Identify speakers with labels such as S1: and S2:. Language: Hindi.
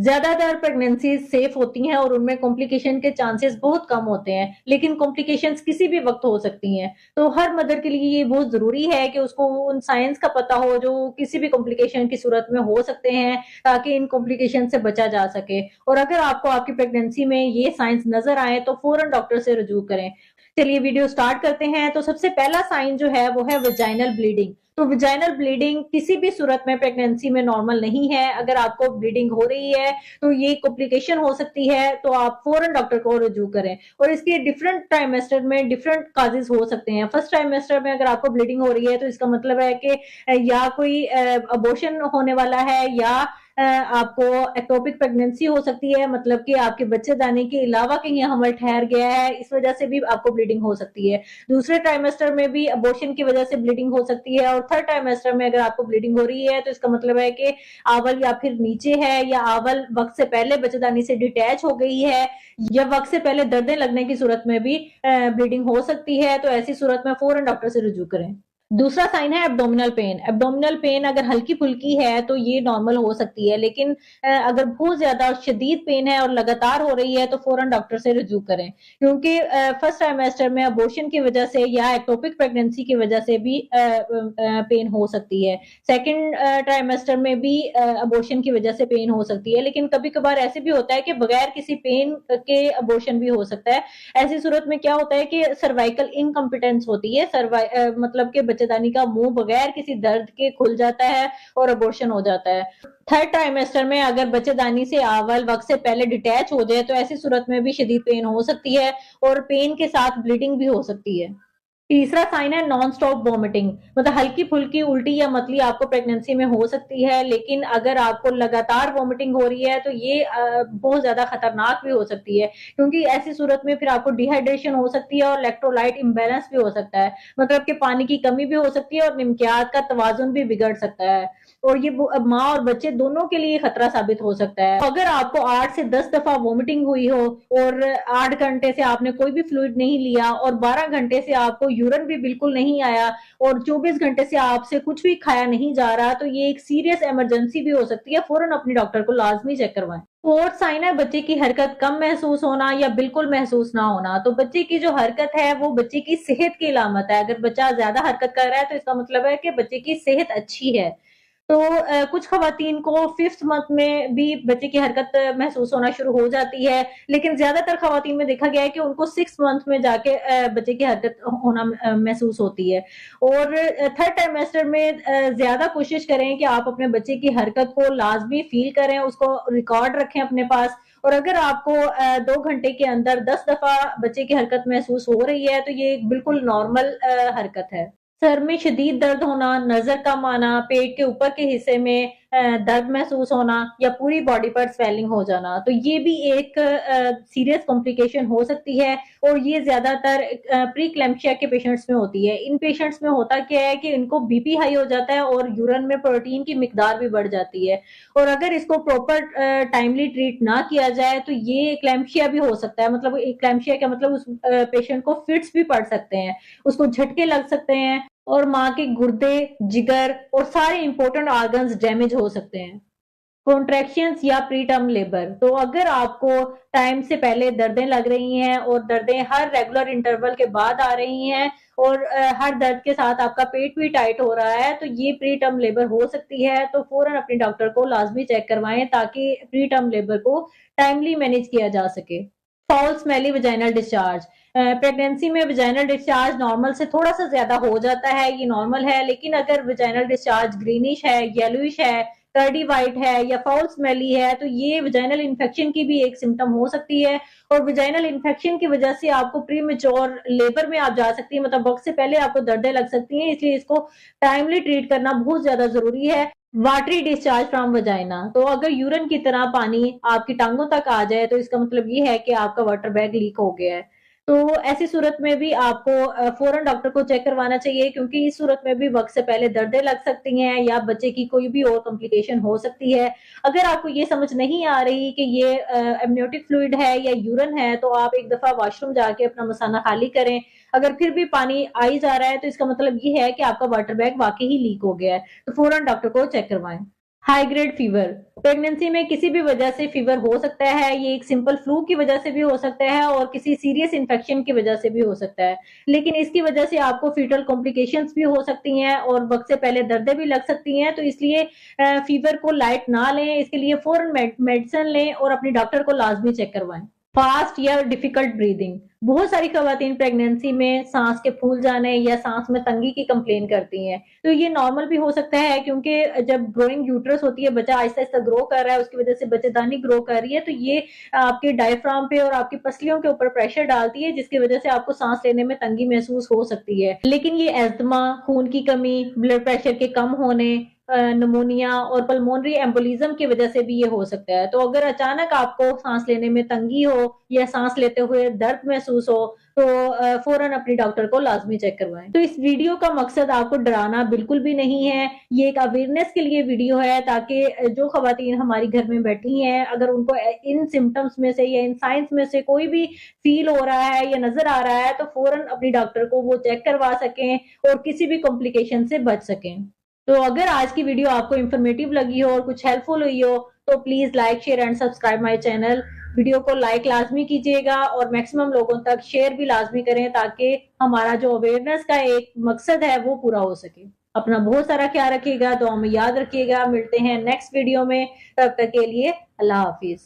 S1: ज्यादातर प्रेगनेंसी सेफ होती हैं और उनमें कॉम्प्लिकेशन के चांसेस बहुत कम होते हैं, लेकिन कॉम्प्लिकेशंस किसी भी वक्त हो सकती हैं। तो हर मदर के लिए ये बहुत जरूरी है कि उसको उन साइंस का पता हो जो किसी भी कॉम्प्लिकेशन की सूरत में हो सकते हैं, ताकि इन कॉम्प्लिकेशन से बचा जा सके। और अगर आपको आपकी प्रेगनेंसी में ये साइंस नजर आए तो फौरन डॉक्टर से रुजू करें। चलिए वीडियो स्टार्ट करते हैं। तो सबसे पहला साइन जो है वो है वेजाइनल ब्लीडिंग। तो वेजाइनल ब्लीडिंग किसी भी सूरत में प्रेगनेंसी में नॉर्मल नहीं है। अगर आपको ब्लीडिंग हो रही है तो ये कॉम्प्लिकेशन हो सकती है, तो आप फौरन डॉक्टर को रुजू करें। और इसके डिफरेंट ट्राइमेस्टर में डिफरेंट काजेज हो सकते हैं। फर्स्ट ट्राइमेस्टर में अगर आपको ब्लीडिंग हो रही है तो इसका मतलब है कि या कोई अबॉर्शन होने वाला है, या आपको एक्टोपिक प्रेगनेंसी हो सकती है, मतलब कि आपके बच्चे दाने के अलावा कहीं हमल ठहर गया है, इस वजह से भी आपको ब्लीडिंग हो सकती है। दूसरे ट्राइमेस्टर में भी अबॉर्शन की वजह से ब्लीडिंग हो सकती है। और थर्ड ट्राइमेस्टर में अगर आपको ब्लीडिंग हो रही है तो इसका मतलब है कि आवल या फिर नीचे है, या आवल वक्त से पहले बच्चेदानी से डिटैच हो गई है, या वक्त से पहले दर्दें लगने की सूरत में भी ब्लीडिंग हो सकती है। तो ऐसी सूरत में फौरन डॉक्टर से रुजू करें। दूसरा साइन है एब्डोमिनल पेन। एब्डोमिनल पेन अगर हल्की फुल्की है तो ये नॉर्मल हो सकती है, लेकिन अगर बहुत ज्यादा शदीद पेन है और लगातार हो रही है तो फौरन डॉक्टर से रुजू करें। क्योंकि फर्स्ट ट्राइमेस्टर में अबॉर्शन की वजह से या एक्टोपिक प्रेगनेंसी की वजह से भी पेन हो सकती है। सेकंड ट्राइमेस्टर में भी अबॉर्शन की वजह से पेन हो सकती है, लेकिन कभी कभार ऐसे भी होता है कि बगैर किसी पेन के अबॉर्शन भी हो सकता है। ऐसी सूरत में क्या होता है कि सर्वाइकल इनकम्पिटेंस होती है, मतलब कि बच्चेदानी का मुंह बगैर किसी दर्द के खुल जाता है और अबॉर्शन हो जाता है। थर्ड ट्राइमेस्टर में अगर बच्चेदानी से आवल वक्त से पहले डिटैच हो जाए तो ऐसी सूरत में भी शदीद पेन हो सकती है, और पेन के साथ ब्लीडिंग भी हो सकती है। तीसरा साइन है नॉन स्टॉप वॉमिटिंग। मतलब हल्की फुल्की उल्टी या मतली आपको प्रेगनेंसी में हो सकती है, लेकिन अगर आपको लगातार वॉमिटिंग हो रही है तो ये बहुत ज्यादा खतरनाक भी हो सकती है, क्योंकि ऐसी सूरत में फिर आपको डिहाइड्रेशन हो सकती है और इलेक्ट्रोलाइट इम्बेलेंस भी हो सकता है। मतलब कि पानी की कमी भी हो सकती है और निमकियात का तवाजुन भी बिगड़ सकता है, और ये माँ और बच्चे दोनों के लिए खतरा साबित हो सकता है। अगर आपको 8 से 10 दफा वॉमिटिंग हुई हो, और 8 घंटे से आपने कोई भी फ्लूइड नहीं लिया, और 12 घंटे से आपको यूरिन भी बिल्कुल नहीं आया, और 24 घंटे से आपसे कुछ भी खाया नहीं जा रहा, तो ये एक सीरियस इमरजेंसी भी हो सकती है। फौरन अपनी डॉक्टर को लाजमी चेक करवाएं। फोर्थ साइन है बच्चे की हरकत कम महसूस होना या बिल्कुल महसूस ना होना। तो बच्चे की जो हरकत है वो बच्चे की सेहत की अलामत है। अगर बच्चा ज्यादा हरकत कर रहा है तो इसका मतलब है कि बच्चे की सेहत अच्छी है। तो कुछ खवातीन को फिफ्थ मंथ में भी बच्चे की हरकत महसूस होना शुरू हो जाती है, लेकिन ज्यादातर खवातीन में देखा गया है कि उनको 6 मंथ में जाके बच्चे की हरकत होना महसूस होती है। और थर्ड ट्राइमेस्टर में ज्यादा कोशिश करें कि आप अपने बच्चे की हरकत को लाजमी फील करें, उसको रिकॉर्ड रखें अपने पास। और अगर आपको 2 घंटे के अंदर 10 दफा बच्चे की हरकत महसूस हो रही है तो ये बिल्कुल नॉर्मल हरकत है। सर में शदीद दर्द होना, नजर कम आना, पेट के ऊपर के हिस्से में दर्द महसूस होना, या पूरी बॉडी पर स्वेलिंग हो जाना, तो ये भी एक सीरियस कॉम्प्लिकेशन हो सकती है। और ये ज्यादातर प्री क्लैम्पशिया के पेशेंट्स में होती है। इन पेशेंट्स में होता क्या है कि इनको बीपी हाई हो जाता है और यूरिन में प्रोटीन की मिकदार भी बढ़ जाती है। और अगर इसको प्रॉपर टाइमली ट्रीट ना किया जाए तो ये क्लैम्पशिया भी हो सकता है। मतलब क्लैम्पशिया का मतलब उस पेशेंट को फिट्स भी पड़ सकते हैं, उसको झटके लग सकते हैं, और माँ के गुर्दे, जिगर और सारे इंपॉर्टेंट ऑर्गन्स डैमेज हो सकते हैं। कॉन्ट्रैक्शंस या प्री टर्म लेबर। तो अगर आपको टाइम से पहले दर्दें लग रही हैं और दर्दें हर रेगुलर इंटरवल के बाद आ रही हैं, और हर दर्द के साथ आपका पेट भी टाइट हो रहा है, तो ये प्री टर्म लेबर हो सकती है। तो फौरन अपने डॉक्टर को लाजमी चेक करवाएं ताकि प्री टर्म लेबर को टाइमली मैनेज किया जा सके। Fall smelly vaginal discharge. Pregnancy में वजाइनल डिस्चार्ज नॉर्मल से थोड़ा सा ज्यादा हो जाता है, ये नॉर्मल है। लेकिन अगर वजाइनल डिस्चार्ज ग्रीनिश है, येलोइश है, कर्डी व्हाइट है, या फाउल स्मेली है, तो ये वजाइनल इन्फेक्शन की भी एक सिम्टम हो सकती है। और वजाइनल इन्फेक्शन की वजह से आपको प्री मेच्योर लेबर में आप जा सकती है, मतलब वक्त से पहले आपको दर्दें लग सकती हैं। इसलिए इसको टाइमली ट्रीट करना बहुत ज्यादा जरूरी है। Watery discharge from vagina. तो अगर यूरिन की तरह पानी आपकी टांगों तक आ जाए तो इसका मतलब ये है कि आपका वाटर बैग लीक हो गया है। तो ऐसी सूरत में भी आपको फौरन डॉक्टर को चेक करवाना चाहिए, क्योंकि इस सूरत में भी वक्त से पहले दर्दें लग सकती हैं या बच्चे की कोई भी और कॉम्प्लिकेशन हो सकती है। अगर आपको ये समझ नहीं आ रही कि ये एमनियोटिक फ्लूइड है या यूरिन है, तो आप एक दफा वॉशरूम जाके अपना मसाना खाली करें। अगर फिर भी पानी आ ही जा रहा है तो इसका मतलब ये है कि आपका वाटर बैग वाकई ही लीक हो गया है। तो फौरन डॉक्टर को चेक करवाएं। हाई ग्रेड फीवर, प्रेगनेंसी में किसी भी वजह से फीवर हो सकता है। ये एक सिंपल फ्लू की वजह से भी हो सकता है और किसी सीरियस इन्फेक्शन की वजह से भी हो सकता है। लेकिन इसकी वजह से आपको फीटल कॉम्प्लिकेशंस भी हो सकती हैं और वक्त से पहले दर्दें भी लग सकती हैं। तो इसलिए फीवर को लाइट ना लें, इसके लिए फौरन मेडिसिन लें और अपने डॉक्टर को लाजमी चेक करवाएं। फास्ट या डिफिकल्ट ब्रीदिंग, बहुत सारी खवातीन प्रेगनेंसी में सांस के फूल जाने या सांस में तंगी की कंप्लेन करती हैं। तो ये नॉर्मल भी हो सकता है, क्योंकि जब ग्रोइंग यूट्रस होती है, बच्चा आहिस्ता आहिस्ता ग्रो कर रहा है, उसकी वजह से बच्चेदानी ग्रो कर रही है, तो ये आपके डायफ्राम पे और आपकी पसलियों के ऊपर प्रेशर डालती है, जिसकी वजह से आपको सांस लेने में तंगी महसूस हो सकती है। लेकिन ये एस्थमा, खून की कमी, ब्लड प्रेशर के कम होने, निमोनिया और पल्मोनरी एम्बोलिज्म की वजह से भी ये हो सकता है। तो अगर अचानक आपको सांस लेने में तंगी हो या सांस लेते हुए दर्द महसूस हो, तो फौरन अपने डॉक्टर को लाजमी चेक करवाएं। तो इस वीडियो का मकसद आपको डराना बिल्कुल भी नहीं है, ये एक अवेयरनेस के लिए वीडियो है, ताकि जो खवातीन हमारी घर में बैठी हैं, अगर उनको इन सिम्टम्स में से या इन साइंस में से कोई भी फील हो रहा है या नजर आ रहा है, तो फौरन अपनी डॉक्टर को वो चेक करवा सकें और किसी भी कॉम्प्लिकेशन से बच सकें। तो अगर आज की वीडियो आपको इन्फॉर्मेटिव लगी हो और कुछ हेल्पफुल हुई हो, तो please like, share and subscribe my channel. Video को लाइक लाजमी कीजिएगा और मैक्सिमम लोगों तक शेयर भी लाजमी करें, ताकि हमारा जो अवेयरनेस का एक मकसद है वो पूरा हो सके। अपना बहुत सारा ख्याल रखिएगा, दुआ में याद रखिएगा। मिलते हैं नेक्स्ट वीडियो में, तब तक के लिए अल्लाह हाफिज।